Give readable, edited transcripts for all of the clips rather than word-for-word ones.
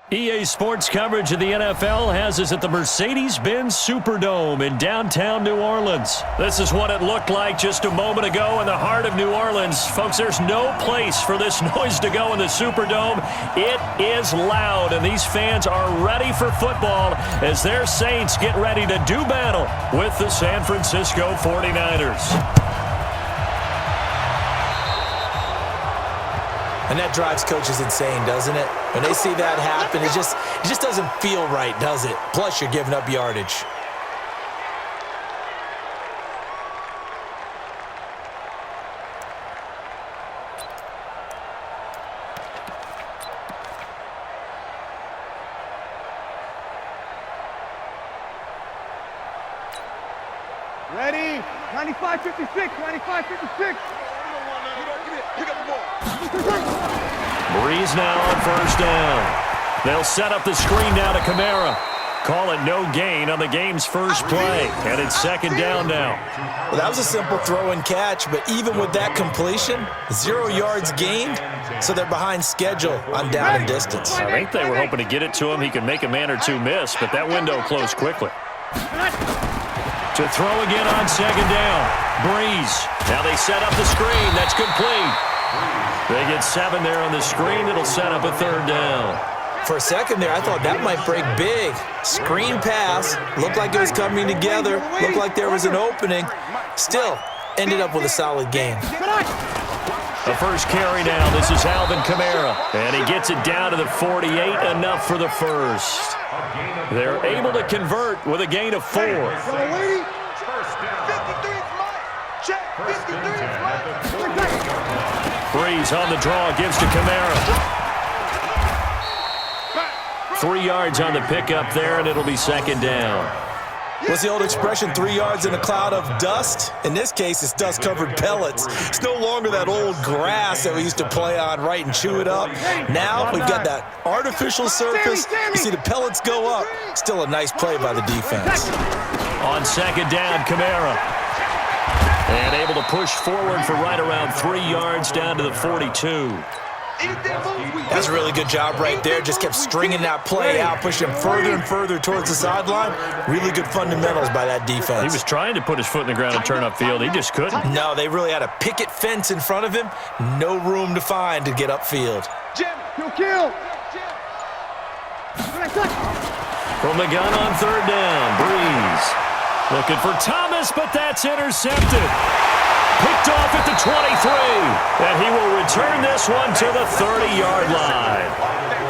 EA Sports coverage of the NFL has us at the Mercedes-Benz Superdome in downtown New Orleans. This is what it looked like just a moment ago in the heart of New Orleans. Folks, there's no place for this noise to go in the Superdome. It is loud, and these fans are ready for football as their Saints get ready to do battle with the San Francisco 49ers. And that drives coaches insane, doesn't it? When they see that happen, it just doesn't feel right, does it? Plus, you're giving up yardage. Ready? 95-56, 95-56. Pick up the ball. Breeze now on first down. They'll set up the screen now to Kamara. Call it no gain on the game's first play. And it's second down now. Well, that was a simple throw and catch, but even with that completion, 0 yards gained, so they're behind schedule on down and distance. I think they were hoping to get it to him. He could make a man or two miss, but that window closed quickly. To throw again on second down. Breeze. Now they set up the screen. That's complete. They get 7 there on the screen. It'll set up a third down. For a second there, I thought that might break big. Screen pass. Looked like it was coming together. Looked like there was an opening. Still, ended up with a solid game. The first carry now. This is Alvin Kamara. And he gets it down to the 48. Enough for the first. They're able to convert with a gain of 4. Breeze on the draw, gives to Kamara. 3 yards on the pickup there, and it'll be second down. What's the old expression, 3 yards in a cloud of dust? In this case, it's dust-covered pellets. It's no longer that old grass that we used to play on, right, and chew it up. Now we've got that artificial surface. You see the pellets go up. Still a nice play by the defense. On second down, Kamara. And able to push forward for right around 3 yards down to the 42. That's a really good job right there. Just kept stringing that play out, pushing him further and further towards the sideline. Really good fundamentals by that defense. He was trying to put his foot in the ground and turn upfield. He just couldn't. No, they really had a picket fence in front of him. No room to find to get upfield. Kill. From the gun on third down, Breeze. Looking for Thomas, but that's intercepted. Picked off at the 23. And he will return this one to the 30-yard line.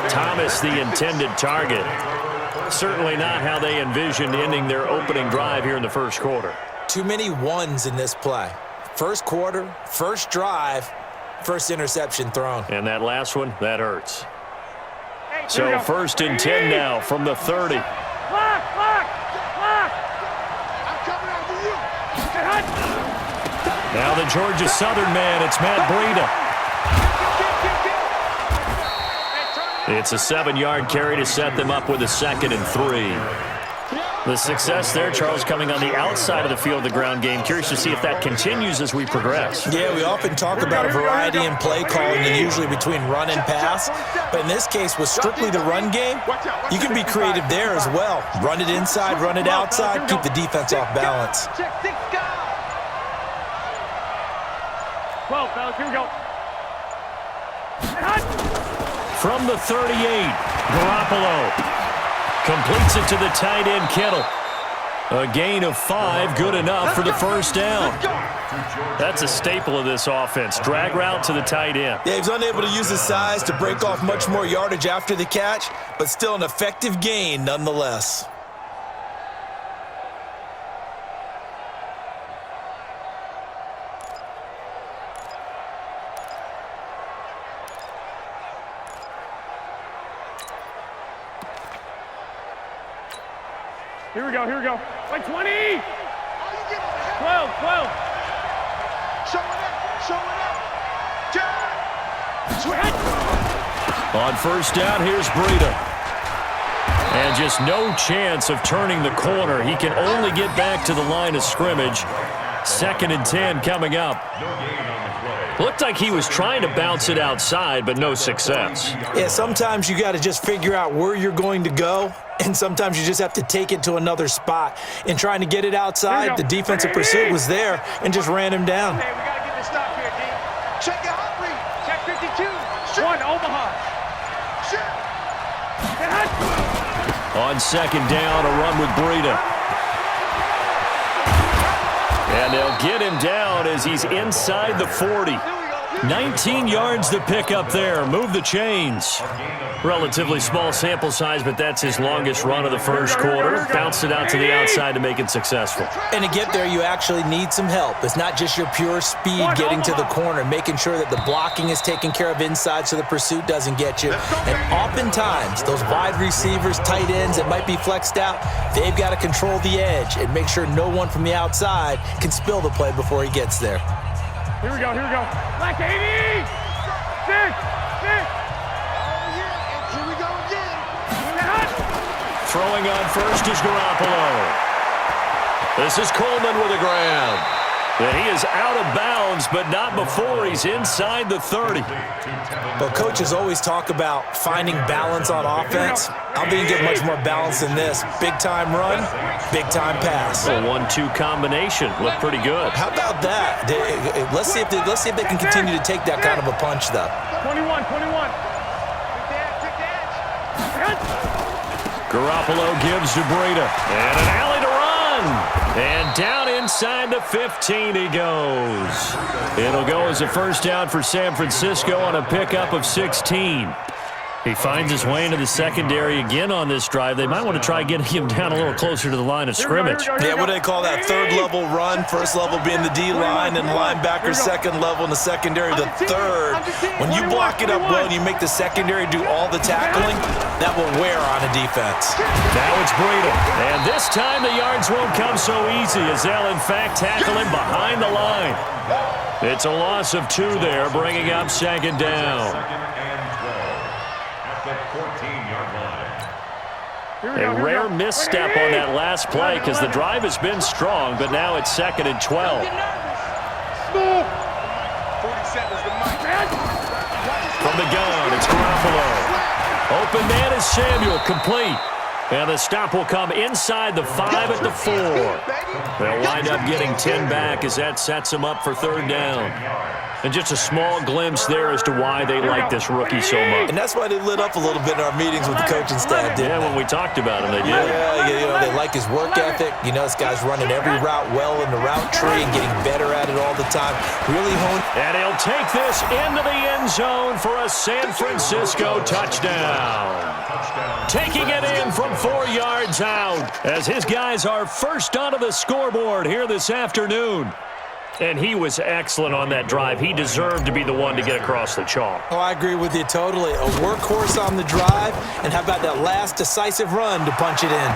Thomas, the intended target. Certainly not how they envisioned ending their opening drive here in the first quarter. Too many ones in this play. First quarter, first drive, first interception thrown. And that last one, that hurts. So first and 10 now from the 30. Now the Georgia Southern man, it's Matt Breida. It's a 7-yard carry to set them up with a 2nd and 3. The success there, Charles, coming on the outside of the field, the ground game. Curious to see if that continues as we progress. Yeah, we often talk about a variety in play calling, and usually between run and pass. But in this case, with strictly the run game, you can be creative there as well. Run it inside, run it outside, keep the defense off balance. 12, fellas, here we go. From the 38, Garoppolo completes it to the tight end, Kittle. A gain of 5, good enough for the first down. That's a staple of this offense. Drag route to the tight end. Yeah, he was unable to use his size to break off much more yardage after the catch, but still an effective gain nonetheless. Here we go. By 20! 12. Show it up. On first down, here's Breida. And just no chance of turning the corner. He can only get back to the line of scrimmage. 2nd and 10 coming up. Looked like he was trying to bounce it outside, but no success. Yeah, sometimes you got to just figure out where you're going to go, and sometimes you just have to take it to another spot. In trying to get it outside, the defensive pursuit was there and just ran him down. Hey, we got to get this stop here, D. Check your heart rate. Check 52. Sure. 1, Omaha. Sure. On 2nd down, a run with Breida. And they'll get him down as he's inside the 40. 19 yards to pick up there. Move the chains. Relatively small sample size, but that's his longest run of the first quarter. Bounced it out to the outside to make it successful. And to get there, you actually need some help. It's not just your pure speed getting to the corner, making sure that the blocking is taken care of inside so the pursuit doesn't get you. And oftentimes, those wide receivers, tight ends that might be flexed out, they've got to control the edge and make sure no one from the outside can spill the play before he gets there. Here we go, here we go. Black 80! 6! Throwing on first is Garoppolo. This is Coleman with a grab. And he is out of bounds, but not before he's inside the 30. Well, coaches always talk about finding balance on offense. I don't think you get much more balance than this. Big-time run, big-time pass. A 1-2 combination. Looked pretty good. How about that? Let's see if they can continue to take that kind of a punch, though. 21. Garoppolo gives to Breida. And an alley to run. And down inside the 15 he goes. It'll go as a first down for San Francisco on a pickup of 16. He finds his way into the secondary again on this drive. They might want to try getting him down a little closer to the line of scrimmage. Yeah, what do they call that? Third level run. First level being the D-line and linebacker. Second level in the secondary, the third. When you block it up well and you make the secondary do all the tackling, that will wear on a defense. Now it's Breida. And this time the yards won't come so easy as they'll in fact tackle him behind the line. It's a loss of 2 there, bringing up 2nd down. A rare misstep on that last play because the drive has been strong, but now it's 2nd and 12. From the gun, it's Garoppolo. Open man is Samuel, complete. And the stop will come inside the 5 at the 4. They'll wind up getting 10 back as that sets them up for 3rd down. And just a small glimpse there as to why they like this rookie so much. And that's why they lit up a little bit in our meetings with the coaching staff, didn't they? When we talked about him, they did. Yeah, they like his work ethic. You know, this guy's running every route well in the route tree and getting better at it all the time. Really honed. And he'll take this into the end zone for a San Francisco touchdown. Taking it in from 4 yards out as his guys are first onto the scoreboard here this afternoon. And he was excellent on that drive. He deserved to be the one to get across the chalk. Oh, I agree with you totally. A workhorse on the drive, and how about that last decisive run to punch it in?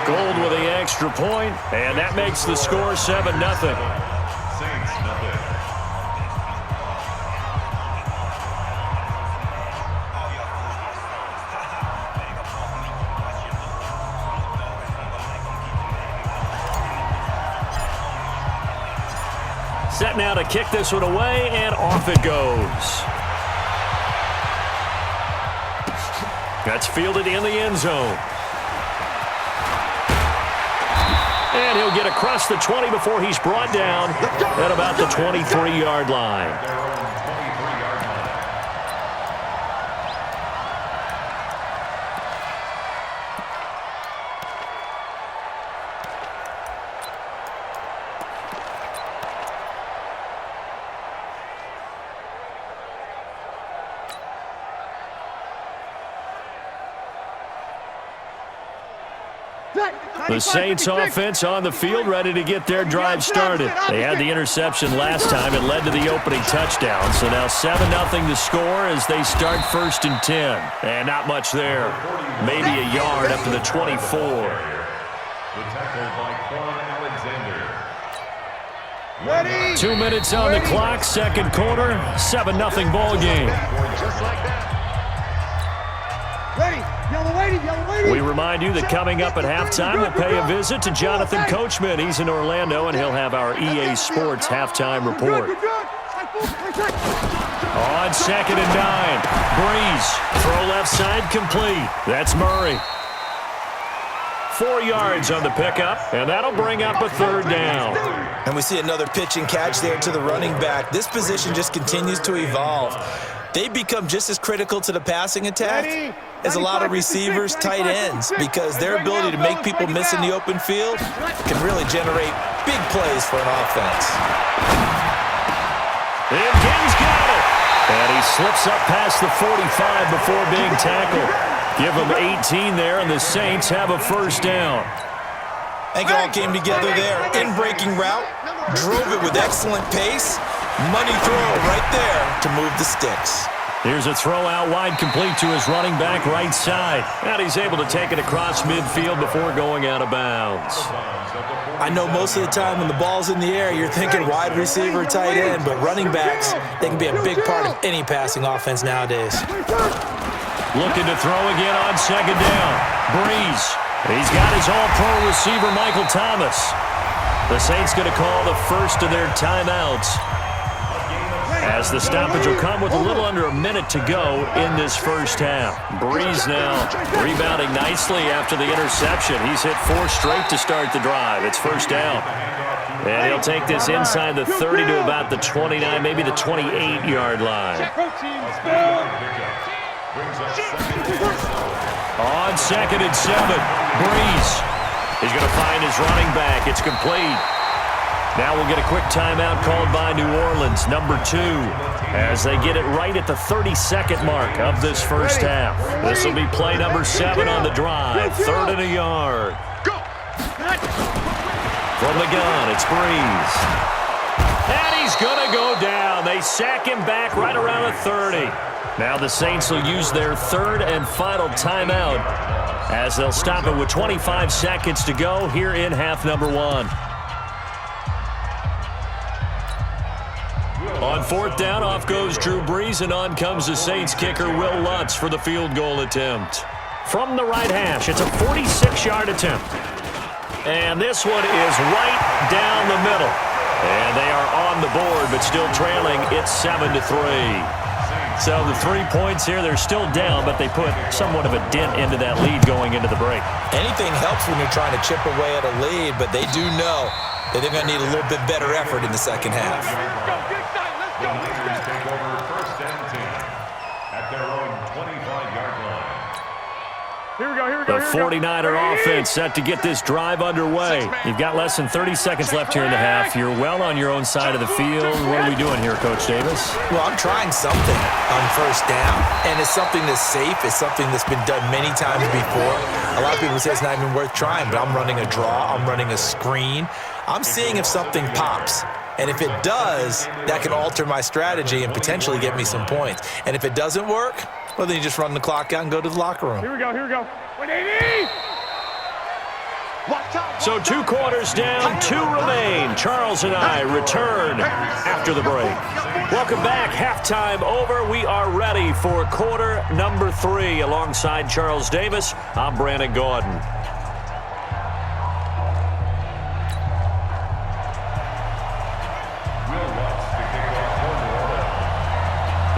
Gold with the extra point, and that makes the score 7-0. Set now to kick this one away, and off it goes. That's fielded in the end zone. And he'll get across the 20 before he's brought down at about the 23-yard line. The Saints offense on the field, ready to get their drive started. They had the interception last time. It led to the opening touchdown. So now 7-0 to score as they start 1st and 10. And not much there. Maybe a yard up to the 24. Ready. 2 minutes on the clock, 2nd quarter, 7-0 ball game. Just like that. Ready. We remind you that coming up at halftime, we'll pay a visit to Jonathan Coachman. He's in Orlando, and he'll have our EA Sports halftime report. On 2nd and 9, Breeze. Throw left side complete. That's Murray. 4 yards on the pickup, and that'll bring up a 3rd down. And we see another pitch and catch there to the running back. This position just continues to evolve. They become just as critical to the passing attack as a lot of receivers, tight ends, because their ability to make people miss in the open field can really generate big plays for an offense. And Gibbs got it. And he slips up past the 45 before being tackled. Give him 18 there, and the Saints have a 1st down. I think it all came together there. In breaking route, drove it with excellent pace. Money throw right there to move the sticks. Here's a throw out wide complete to his running back right side. And he's able to take it across midfield before going out of bounds. I know most of the time when the ball's in the air, you're thinking wide receiver, tight end, but running backs, they can be a big part of any passing offense nowadays. Looking to throw again on 2nd down. Breeze. He's got his all-pro receiver, Michael Thomas. The Saints going to call the first of their timeouts, as the stoppage will come with a little under a minute to go in this 1st half. Breeze now rebounding nicely after the interception. He's hit 4 straight to start the drive. It's 1st down. And he'll take this inside the 30 to about the 29, maybe the 28-yard line. On 2nd and 7, Breeze. He's going to find his running back. It's complete. Now we'll get a quick timeout called by New Orleans, number 2, as they get it right at the 32nd mark of this 1st half. This will be play number 7 on the drive, 3rd and a yard. From the gun, it's Breeze. And he's going to go down. They sack him back right around the 30. Now the Saints will use their 3rd and final timeout, as they'll stop it with 25 seconds to go here in half number 1. On 4th down, off goes Drew Brees, and on comes the Saints kicker, Will Lutz, for the field goal attempt. From the right hash, it's a 46-yard attempt. And this one is right down the middle. And they are on the board, but still trailing. It's 7-3. So the 3 points here, they're still down, but they put somewhat of a dent into that lead going into the break. Anything helps when you're trying to chip away at a lead, but they do know that they're going to need a little bit better effort in the 2nd half. The 49er offense set to get this drive underway. You've got less than 30 seconds left here in the half. You're well on your own side of the field. What are we doing here, Coach Davis? Well, I'm trying something on 1st down, and it's something that's safe. It's something that's been done many times before. A lot of people say it's not even worth trying, but I'm running a draw. I'm running a screen. I'm seeing if something pops. And if it does, that can alter my strategy and potentially get me some points. And if it doesn't work, well, then you just run the clock out and go to the locker room. Here we go, here we go. 180! So 2 quarters down, 2 remain. Charles and I return after the break. Welcome back. Halftime over. We are ready for quarter number 3. Alongside Charles Davis, I'm Brandon Gordon.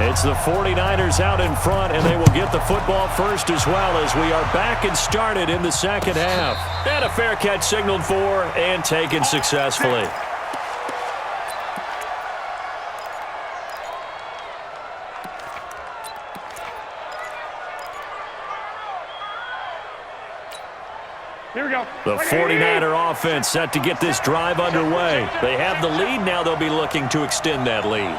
It's the 49ers out in front, and they will get the football first as well, as we are back and started in the 2nd half. And a fair catch signaled for and taken successfully. Here we go. The 49er offense set to get this drive underway. They have the lead. Now they'll be looking to extend that lead.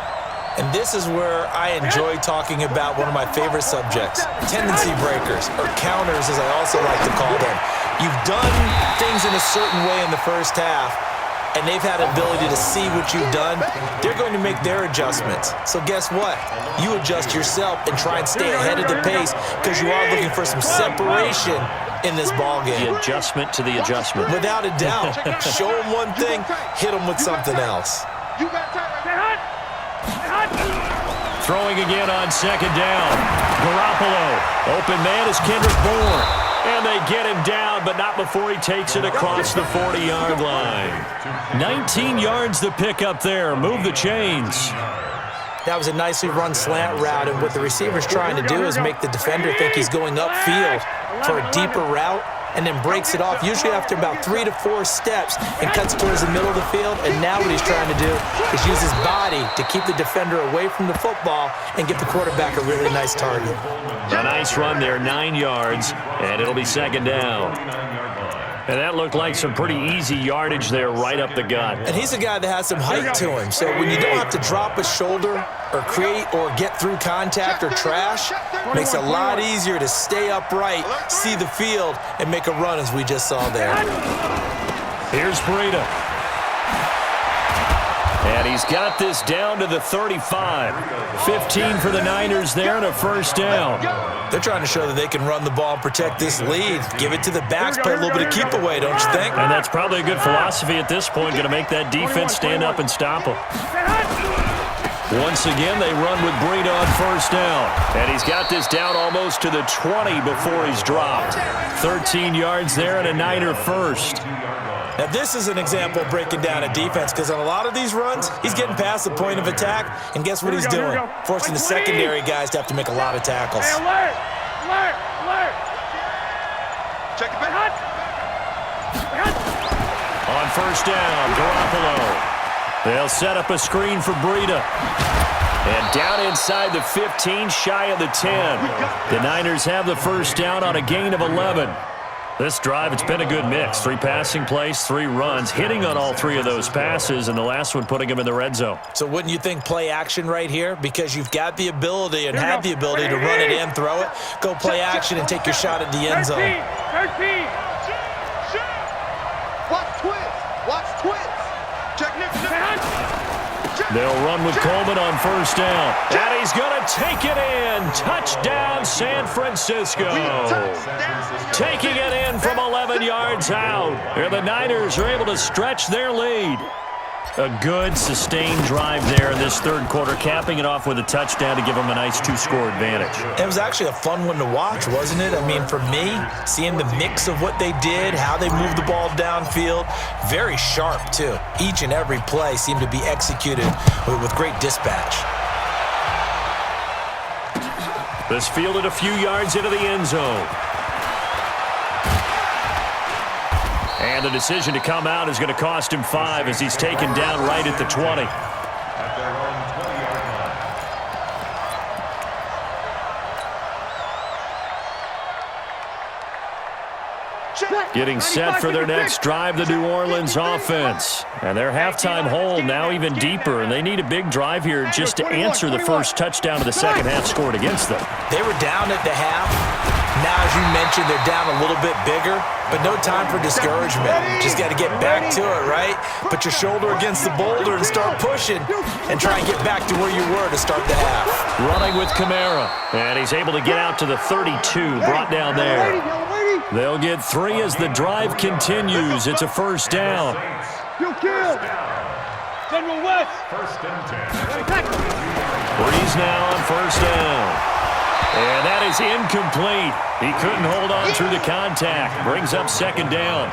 And this is where I enjoy talking about one of my favorite subjects, tendency breakers, or counters as I also like to call them. You've done things in a certain way in the 1st half, and they've had ability to see what you've done. They're going to make their adjustments. So guess what? You adjust yourself and try and stay ahead of the pace, because you are looking for some separation in this ball game. The adjustment to the adjustment. Without a doubt. Show them one thing, hit them with something else. You got time. Throwing again on 2nd down. Garoppolo. Open man is Kendrick Bourne. And they get him down, but not before he takes it across the 40-yard line. 19 yards to pick up there. Move the chains. That was a nicely run slant route, and what the receiver's trying to do is make the defender think he's going upfield for a deeper route, and then breaks it off, usually after about 3 to 4 steps, and cuts towards the middle of the field. And now what he's trying to do is use his body to keep the defender away from the football and get the quarterback a really nice target. A nice run there, 9 yards, and it'll be second down. And that looked like some pretty easy yardage there right up the gut. And he's a guy that has some height to him, so when you don't have to drop a shoulder or create or get through contact or trash, it makes it a lot easier to stay upright, see the field, and make a run as we just saw there. Here's Breida. And he's got this down to the 35. 15 for the Niners there and a first down. They're trying to show that they can run the ball and protect this lead. Give it to the backs, play a little bit of keep away, don't you think? And that's probably a good philosophy at this point, going to make that defense stand up and stop them. Once again, they run with Breida on first down. And he's got this down almost to the 20 before he's dropped. 13 yards there and a Niner first. Now, this is an example of breaking down a defense, because on a lot of these runs, he's getting past the point of attack, and guess what he's doing? Forcing the secondary guys to have to make a lot of tackles. Hey, alert! Alert! Alert! Check it back. On first down, Garoppolo. They'll set up a screen for Breida. And down inside the 15, shy of the 10. The Niners have the first down on a gain of 11. This drive, it's been a good mix. 3 passing plays, 3 runs, hitting on all 3 of those passes, and the last one putting him in the red zone. So wouldn't you think play action right here? Because you've got the ability and have the ability to run it in, throw it, go play action, and take your shot at the end zone. 13! Watch twins. Watch twins. Check Nick. They'll run with Coleman on first down. And he's going to take it in. Touchdown, San Francisco. Taking it in from 11 yards out. Here the Niners are able to stretch their lead. A good, sustained drive there in this third quarter, capping it off with a touchdown to give them a nice 2-score advantage. It was actually a fun one to watch, wasn't it? I mean, for me, seeing the mix of what they did, how they moved the ball downfield, very sharp, too. Each and every play seemed to be executed with great dispatch. This fielded a few yards into the end zone. And the decision to come out is going to cost him 5 as he's taken down right at the 20. Getting set for their next drive, the New Orleans offense. And their halftime hole now even deeper, and they need a big drive here just to answer the first touchdown of the second half scored against them. They were down at the half. Now, as you mentioned, they're down a little bit bigger, but no time for discouragement. Just got to get back to it, right? Put your shoulder against the boulder and start pushing and try and get back to where you were to start the half. Running with Kamara, and he's able to get out to the 32, brought down there. They'll get 3 as the drive continues. It's a first down. General West! Breeze now on first down. And that is incomplete. He couldn't hold on through the contact. Brings up second down.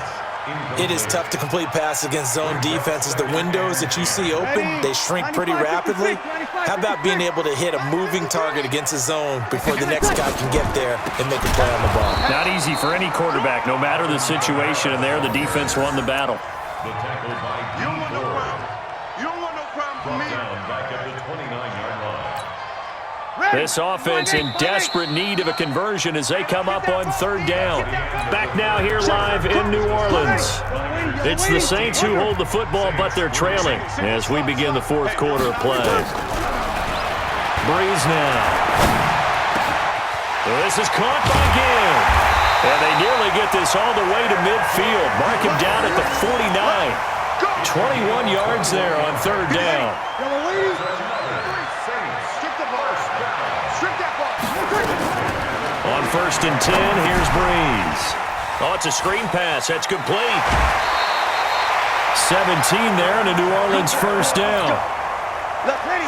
It is tough to complete passes against zone defenses. The windows that you see open, they shrink pretty rapidly. How about being able to hit a moving target against a zone before the next guy can get there and make a play on the ball? Not easy for any quarterback, no matter the situation, and there the defense won the battle. You don't want no problem. You don't want no problem from me. This offense in desperate need of a conversion as they come up on third down. Back now here live in New Orleans. It's the Saints who hold the football, but they're trailing as we begin the fourth quarter of play. Breeze now. This is caught by Gill. And they nearly get this all the way to midfield. Mark him down at the 49. 21 yards there on third down. On first and 10, here's Breeze. Oh, it's a screen pass. That's complete. 17 there and a New Orleans first down.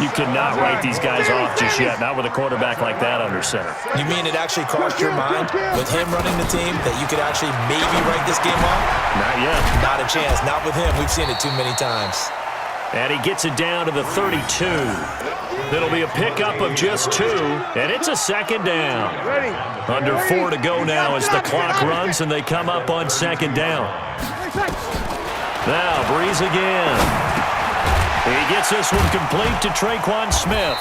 You cannot write these guys off just yet, not with a quarterback like that under center. You mean it actually crossed your mind with him running the team that you could actually maybe write this game off? Not yet. Not a chance. Not with him. We've seen it too many times. And he gets it down to the 32. It'll be a pickup of just 2, and it's a second down. Under 4 to go now as the clock runs, and they come up on second down. Now, Breeze again. He gets this one complete to Traquan Smith.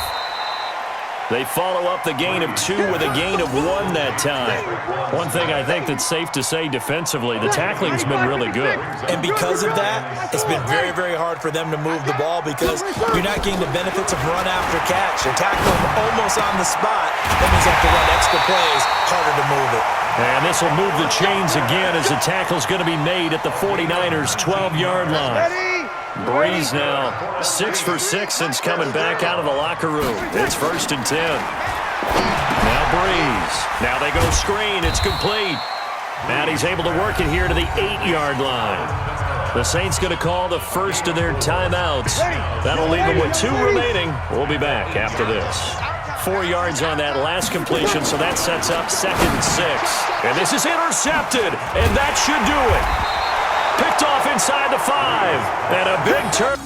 They follow up the gain of 2 with a gain of 1 that time. One thing I think that's safe to say defensively, the tackling's been really good. And because of that, it's been very, very hard for them to move the ball because you're not getting the benefits of run after catch. You're tackling almost on the spot. That means you have to run extra plays, harder to move it. And this will move the chains again as the tackle's going to be made at the 49ers' 12-yard line. Breeze now 6 for 6 since coming back out of the locker room. It's 1st and 10. Now Breeze. Now they go screen. It's complete. And he's able to work it here to the 8-yard line. The Saints going to call the first of their timeouts. That'll leave them with 2 remaining. We'll be back after this. 4 yards on that last completion, so that sets up 2nd and 6. And this is intercepted, and that should do it. Picked off inside the 5, and a big turn.